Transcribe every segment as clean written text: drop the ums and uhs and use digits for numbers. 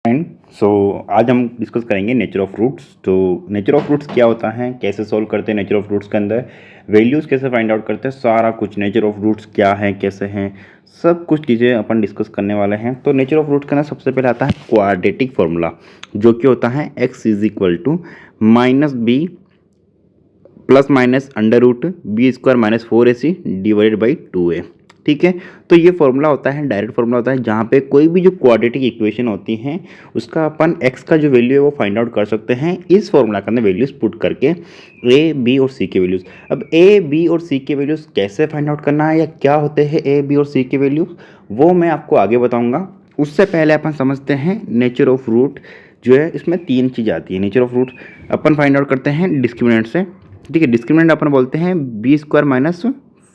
And आज हम discuss करेंगे नेचर ऑफ रूट्स। तो नेचर ऑफ रूट्स क्या होता है, कैसे सॉल्व करते हैं नेचर ऑफ रूट्स के अंदर, वैल्यूज़ कैसे फाइंड आउट करते हैं, सारा कुछ नेचर ऑफ रूट्स क्या है, कैसे हैं, सब कुछ चीज़ें अपन डिस्कस करने वाले हैं। तो नेचर ऑफ रूट्स के अंदर सबसे पहले आता है क्वाड्रेटिक फॉर्मूला, जो कि होता है x is equal to minus B plus minus under root B square minus 4ac divided by 2a। ठीक है, तो ये फॉर्मूला होता है, डायरेक्ट फॉर्मूला होता है, जहाँ पे कोई भी जो क्वाड्रेटिक इक्वेशन होती हैं उसका अपन x का जो वैल्यू है वो फाइंड आउट कर सकते हैं इस फॉर्मूला के अंदर वैल्यूज़ पुट करके, a b और c के वैल्यूज़। अब a b और c के वैल्यूज़ कैसे फाइंड आउट करना है या क्या होते हैं a b और c के वैल्यूज़, वो मैं आपको आगे बताऊँगा। उससे पहले अपन समझते हैं नेचर ऑफ रूट जो है, इसमें तीन चीज़ आती है। नेचर ऑफ रूट अपन फाइंड आउट करते हैं डिस्क्रिमिनेंट से। ठीक है, डिस्क्रिमिनेंट अपन बोलते हैं बी स्क्वायर माइनस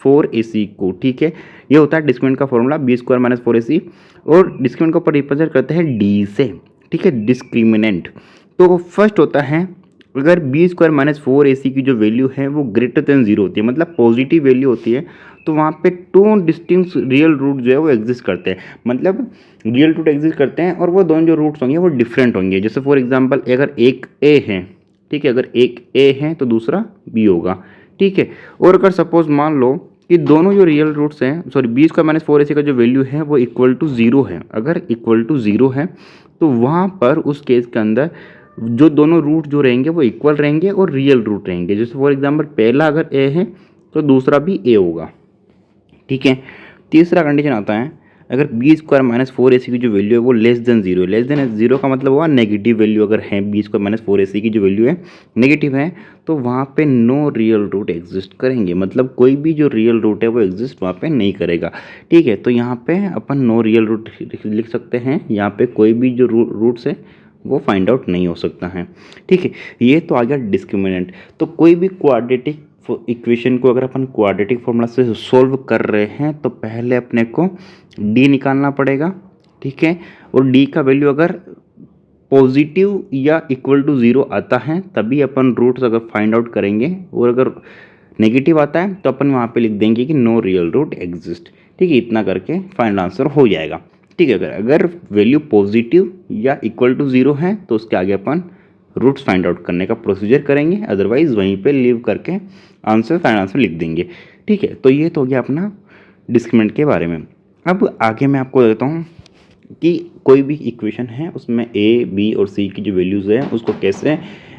4ac को। ठीक है, ये होता है डिस्क्रिमिनेंट का formula B square minus 4ac, और डिस्क्रिमिनेंट को ऊपर रिप्रेजेंट करते हैं डी से। ठीक है, डिस्क्रिमिनेंट तो फर्स्ट होता है, अगर बी स्क्वायर माइनस 4ac की जो वैल्यू है वो ग्रेटर देन जीरो होती है, मतलब पॉजिटिव वैल्यू होती है, तो वहाँ पे टू डिस्टिंक्ट रियल रूट जो है वो एग्जिस्ट करते हैं। मतलब रियल रूट एग्जिस्ट करते हैं और वो दोनों जो रूट्स होंगे वो डिफरेंट होंगे। जैसे फॉर एग्जांपल अगर एक ए है, ठीक है, अगर एक ए है तो दूसरा बी होगा। ठीक है, और अगर सपोज मान लो कि दोनों जो रियल रूट्स हैं, sorry B square minus 4ac का जो वैल्यू है वो इक्वल टू जीरो है, अगर इक्वल टू जीरो है तो वहाँ पर उस केस के अंदर जो दोनों रूट जो रहेंगे वो इक्वल रहेंगे और रियल रूट रहेंगे। जैसे फॉर एग्जांपल पहला अगर ए है तो दूसरा भी ए होगा। ठीक है, तीसरा कंडीशन आता है, अगर बी स्क्वायर माइनस 4ac की जो वैल्यू है वो लेस देन जीरो है। लेस देन जीरो का मतलब हुआ नेगेटिव वैल्यू अगर है, बी स्क्वायर माइनस 4ac की जो वैल्यू है नेगेटिव है, तो वहाँ पे नो रियल रूट एग्जिस्ट करेंगे, मतलब कोई भी जो रियल रूट है वो एग्जिस्ट वहाँ पे नहीं करेगा। ठीक है, तो यहाँ पे अपन नो रियल रूट लिख सकते हैं, यहाँ पे कोई भी जो रूट्स है वो फाइंड आउट नहीं हो सकता है। ठीक है, ये तो आ गया डिस्क्रिमिनेंट। तो कोई भी क्वाड्रेटिक इक्वेशन को अगर अपन क्वाड्रेटिक फॉर्मूला से सॉल्व कर रहे हैं तो पहले अपने को डी निकालना पड़ेगा। ठीक है, और डी का वैल्यू अगर पॉजिटिव या इक्वल टू ज़ीरो आता है तभी अपन रूट्स अगर फाइंड आउट करेंगे, और अगर नेगेटिव आता है तो अपन वहाँ पे लिख देंगे कि नो रियल रूट एग्जिस्ट। ठीक है, इतना करके फाइनल आंसर हो जाएगा। ठीक है, अगर वैल्यू पॉजिटिव या इक्वल टू ज़ीरो है तो उसके आगे अपन रूट्स फाइंड आउट करने का प्रोसीजर करेंगे, अदरवाइज वहीं पे लीव करके आंसर फाइनल आंसर लिख देंगे। ठीक है, तो ये तो हो गया अपना डिस्क्रिमिनेंट के बारे में। अब आगे मैं आपको देता हूँ कि कोई भी इक्वेशन है उसमें ए बी और सी की जो वैल्यूज़ है उसको कैसे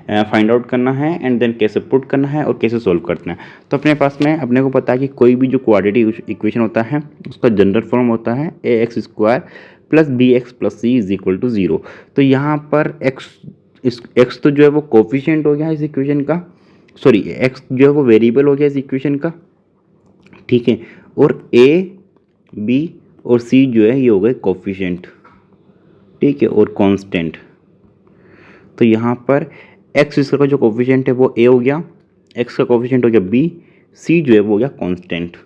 फाइंड आउट करना है एंड देन कैसे पुट करना है और कैसे सॉल्व करना है। तो अपने पास में अपने को पता है कि कोई भी जो क्वाड्रेटिक इक्वेशन होता है उसका जनरल फॉर्म होता है a x square plus b x plus c is equal to zero. तो यहाँ पर एक्स तो जो है वो कोफिशिएंट हो गया इस इक्वेशन का, सॉरी एक्स जो है वो वेरिएबल हो गया इस इक्वेशन का। ठीक है, और ए बी और सी जो है ये हो गए कोफिशिएंट। ठीक है, और कांस्टेंट। तो यहाँ पर एक्स इसका जो कोफिशिएंट है वो ए हो गया, एक्स का कोफिशिएंट हो गया बी, सी जो है वो हो गया कांस्टेंट।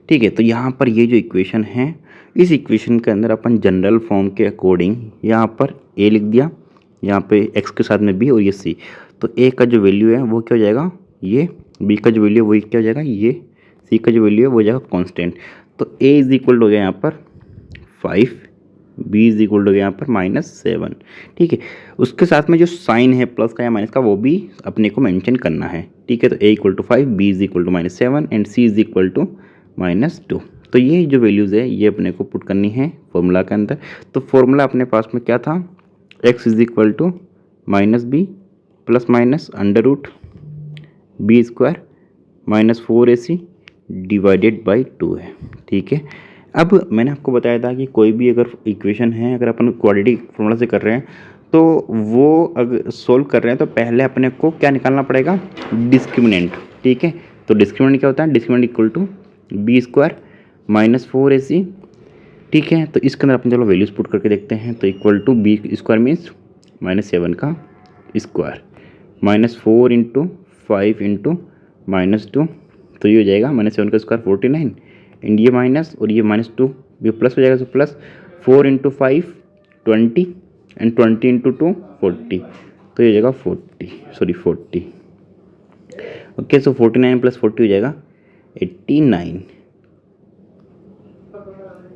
ठीक है, तो यहाँ पर ये जो इक्वेशन है इस इक्वेशन के अंदर अपन जनरल फॉर्म के अकॉर्डिंग यहाँ पर ए लिख दिया, यहाँ पे एक्स के साथ में बी और ये सी। तो ए का जो वैल्यू है वो क्या हो जाएगा, ये बी का जो वैल्यू है वही क्या हो जाएगा, ये सी का जो वैल्यू है वो हो जाएगा कांस्टेंट। तो ए इज इक्वल हो गया यहाँ पर 5, बी इज इक्वल हो गया यहाँ पर -7। ठीक है, उसके साथ में जो साइन है प्लस का या माइनस का वो भी अपने को मेंशन करना है। ठीक है, तो a equal to 5, b is equal to -7 and c is equal to -2। तो ये जो वैल्यूज़ है ये अपने को पुट करनी है फॉर्मूला के अंदर। तो फॉर्मूला अपने पास में क्या था, X is equal to minus B plus minus under root B square minus 4ac divided by 2 है। ठीक है, अब मैंने आपको बताया था कि कोई भी अगर इक्वेशन है अगर अपन क्वाड्रेटिक फॉर्मूला से कर रहे हैं तो वो अगर सोल्व कर रहे हैं तो पहले अपने को क्या निकालना पड़ेगा, डिस्क्रिमिनेंट। ठीक है, तो डिस्क्रिमिनेंट क्या होता है, discriminant equal to B square minus 4ac। ठीक है, तो इसके अंदर अपन चलो वैल्यूज पुट करके देखते हैं। तो equal to B square means -7 का स्क्वायर माइनस 4 इंटू 5 इंटू -2, तो ये हो जाएगा -7 का स्क्वायर 49 एंड ये माइनस और ये -2 ये प्लस हो जाएगा, तो प्लस 4 इंटू 5 20 एंड 20 इंटू 2 40, तो ये हो जाएगा 40। ओके, सो 49 प्लस 40 हो जाएगा 89।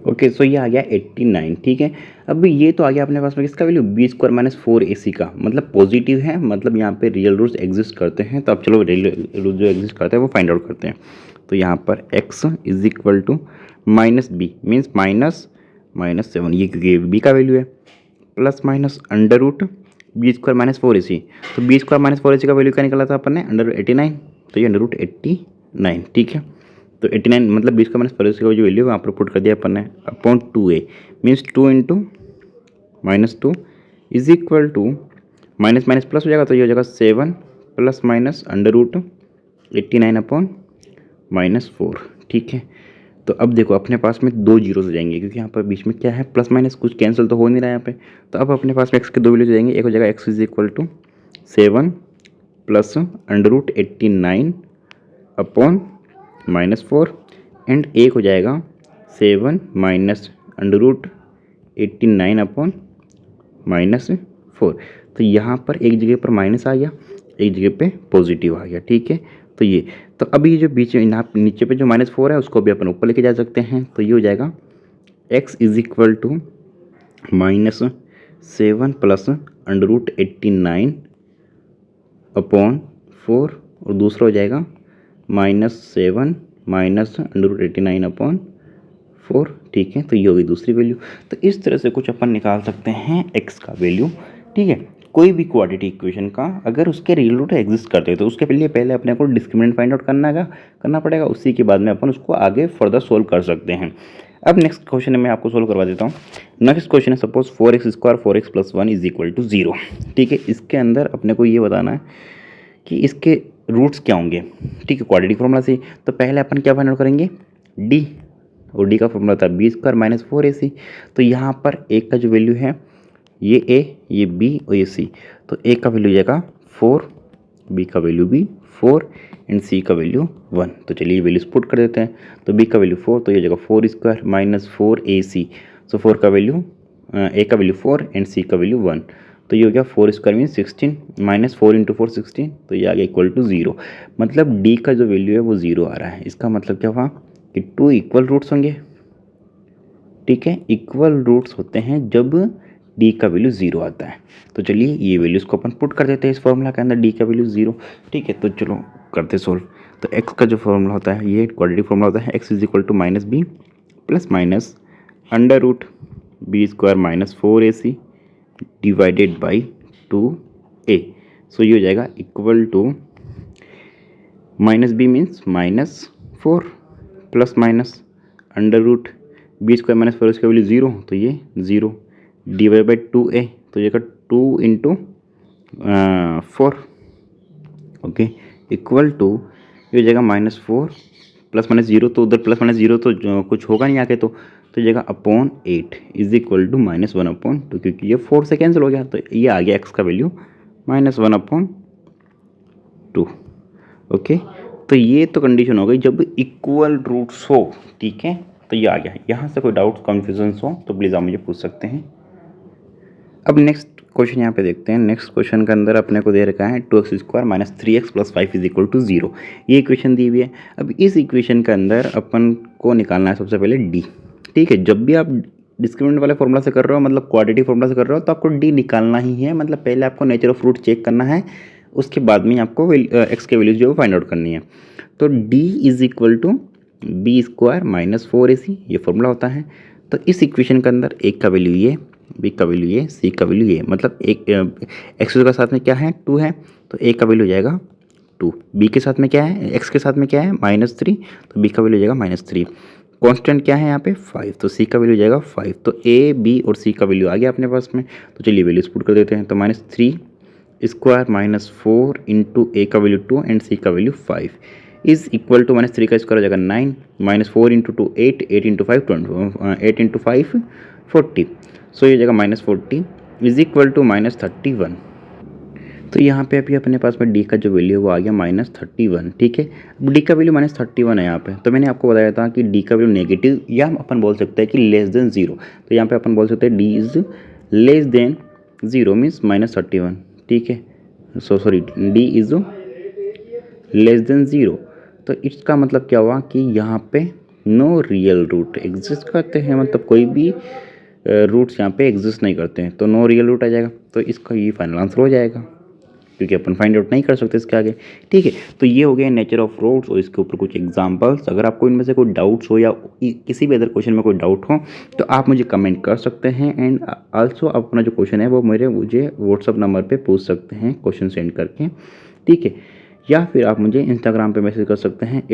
ओके, सो ये आ गया 89, ठीक है। अब ये तो आ गया अपने पास में किसका value, B square minus 4ac का, मतलब पॉजिटिव है, मतलब यहाँ पे रियल रूट्स एग्जिस्ट करते हैं। तो अब चलो रियल रूट जो एग्जिस्ट करते हैं वो फाइंड आउट करते हैं। तो यहाँ पर x is equal to minus B means minus 7, ये क्योंकि बी का वैल्यू है, plus minus under root B square minus 4ac। तो बी स्क्वायर माइनस 4ac का वैल्यू क्या निकला था अपन ने, अंडर रूट 89, तो ये अंडर रूट 89, ठीक है। तो 89 मतलब 20 का माइनस 4ac का जो वैल्यू है वहाँ पर पुट कर दिया अपन ने upon 2a means 2 into -2 is equal to minus minus plus हो जाएगा, तो ये हो जाएगा 7 plus minus under root 89 upon -4, ठीक है। तो अब देखो अपने पास में दो जीरोस हो जाएंगे, क्योंकि यहाँ पर बीच में क्या है, प्लस माइनस कुछ कैंसिल तो हो नहीं रहा है यहाँ पे। तो अब अपने पास में एक्स के दो वैल्यूज हो जाएंगे, एक हो जाएगा X is equal to 7 plus under root 89 upon -4 and एक हो जाएगा 7 माइनस अंडर रूट 89 अपॉन -4। तो यहाँ पर एक जगह पर माइनस आ गया, एक जगह पे पॉजिटिव आ गया, ठीक है। तो ये तो अभी ये जो बीच में नीचे पे जो -4 है उसको भी अपन ऊपर लेके जा सकते हैं। तो ये हो जाएगा x is equal to -7 plus under root 89 upon 4 और दूसरा हो जाएगा -7 माइनस अंडर रूट 89 अपॉन 4, ठीक है। तो ये होगी दूसरी वैल्यू। तो इस तरह से कुछ अपन निकाल सकते हैं x का वैल्यू, ठीक है। कोई भी क्वाड्रेटिक इक्वेशन का अगर उसके रियल रूट एग्जिस्ट करते हैं तो उसके लिए पहले अपने को डिस्क्रिमिनेंट फाइंड आउट करना पड़ेगा, उसी के बाद में अपन उसको आगे फर्दर सोल्व कर सकते हैं। अब नेक्स्ट क्वेश्चन मैं आपको सोल्व करवा देता हूँ। नेक्स्ट क्वेश्चन है suppose 4x square 4x plus 1 is equal to 0, ठीक है। इसके अंदर अपने को ये बताना है कि इसके रूट्स क्या होंगे, ठीक है, क्वाड्रेटिक फॉर्मूला से। तो पहले अपन क्या फाइंड आउट करेंगे, डी, और डी का फॉर्मूला था बी स्क्वायर माइनस 4ac। तो यहाँ पर एक का जो वैल्यू है ये a, ये b और ये c। तो a का वैल्यू जाएगा 4, b का वैल्यू भी 4 एंड c का वैल्यू 1। तो चलिए वैल्यूज पुट कर देते हैं। तो b का वैल्यू 4, तो ये जाएगा 4 स्क्वायर माइनस 4ac। सो 4 का वैल्यू a का वैल्यू 4 एंड c का वैल्यू 1। तो ये हो गया 4 स्क्वायर मीन 16 माइनस 4 इंटू 4 16, तो ये आ गया इक्वल टू 0। मतलब d का जो वैल्यू है वो 0 आ रहा है। इसका मतलब क्या हुआ कि 2 इक्वल रूट्स होंगे, ठीक है। इक्वल रूट्स होते हैं जब d का वैल्यू 0 आता है। तो चलिए ये वैल्यूज को अपन पुट कर देते हैं इस फॉर्मूला के अंदर, d का वैल्यू 0, ठीक है। तो चलो करते सोल्व। तो x का जो फॉर्मूला होता है ये क्वाड्रेटिक फॉर्मूला होता है, x is equal to minus B plus minus under root B square minus 4ac divided by 2a। So ये हो जाएगा equal to minus B means -4 plus minus under root B square minus 4 इसका value 0, तो ये 0 divide by 2a, तो ये 2 into 4, okay, equal to ये हो जाएगा -4 प्लस माइनस 0, तो उधर प्लस माइनस 0 तो कुछ होगा नहीं आके, तो ये जाएगा upon 8 is equal to -1 upon 2, क्योंकि ये 4 से कैंसिल हो गया। तो ये आ गया x का वैल्यू -1 अपॉन 2, ओके। तो ये तो कंडीशन हो गई जब इक्वल रूट्स हो, ठीक है। तो ये आ गया। यहाँ से कोई डाउट कन्फ्यूजन हो तो प्लीज़ आप मुझे पूछ सकते हैं। अब नेक्स्ट क्वेश्चन यहाँ पे देखते हैं। नेक्स्ट क्वेश्चन के अंदर अपने को दे रखा है 2x square minus 3x plus 5 is equal to 0, ये इक्वेशन दी हुई है। अब इस इक्वेशन के अंदर अपन को निकालना है सबसे पहले d, ठीक है। जब भी आप डिस्क्रिमिनेंट वाले फॉर्मूला से कर रहे हो, मतलब क्वाड्रेटिक फॉर्मूला से कर रहे हो, तो आपको d निकालना ही है। मतलब पहले आपको नेचर ऑफ रूट चेक करना है, उसके बाद में आपको x के वैल्यूज जो है फाइंड आउट करनी है। तो d is equal to B square minus 4ac ये फॉर्मूला होता है। तो इस इक्वेशन के अंदर एक का वैल्यू ये, बी का वैल्यू ये, सी का वैल्यू ये, मतलब एक एक्स का साथ में क्या है 2 है, तो ए का वैल्यू हो जाएगा 2, बी के साथ में क्या है, एक्स के साथ में क्या है -3, तो बी का वैल्यू हो जाएगा -3। कांस्टेंट क्या है यहाँ पे 5, तो सी का वैल्यू हो जाएगा 5। तो ए, बी और सी का वैल्यू आ गया अपने पास में। तो चलिए वैल्यूज पुट कर देते हैं। तो -3 स्क्वायर -4 इंटू ए का वैल्यू 2 एंड सी का वैल्यू 5 इज इक्वल टू -3 का स्क्वायर हो जाएगा 9, -4 इंटू 2 8, 8 इंटू 5 8 इंटू 5 40। सो ये जगह -40 इज इक्वल टू -31। तो यहाँ पे अभी अपने पास में डी का जो वैल्यू है वो आ गया -31, ठीक है। डी का वैल्यू -31 है यहाँ पे। तो मैंने आपको बताया था कि डी का वैल्यू नेगेटिव या अपन बोल सकते हैं कि लेस देन 0। तो यहाँ पे अपन बोल सकते हैं D is less than 0 means -31, ठीक है। Sorry, D is less than 0। तो इसका मतलब क्या हुआ कि यहाँ पे नो रियल रूट एग्जिस्ट करते हैं, मतलब कोई भी रूट्स यहाँ पे एग्जिस्ट नहीं करते हैं, तो नो रियल रूट आ जाएगा। तो इसका ये फाइनल आंसर हो जाएगा, क्योंकि अपन फाइंड आउट नहीं कर सकते इसके आगे। ठीक है, तो ये हो गया नेचर ऑफ रूट्स और इसके ऊपर कुछ एग्जांपल्स। अगर आपको इनमें से कोई डाउट्स हो या किसी भी अदर क्वेश्चन में कोई डाउट हो तो आप मुझे कमेंट कर सकते हैं। एंड आल्सो अपना जो क्वेश्चन है वो मुझे व्हाट्सअप नंबर पे पूछ सकते हैं क्वेश्चन सेंड करके। ठीक है, या फिर आप मुझे इंस्टाग्राम पे मैसेज कर सकते हैं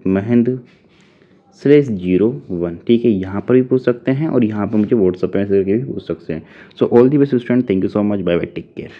@mahendra/01। ठीक है, यहाँ पर भी पूछ सकते हैं और यहाँ पर मुझे व्हाट्सअप पे मैसेज करके भी पूछ सकते हैं। So all the best student, thank you so much, bye bye, take care.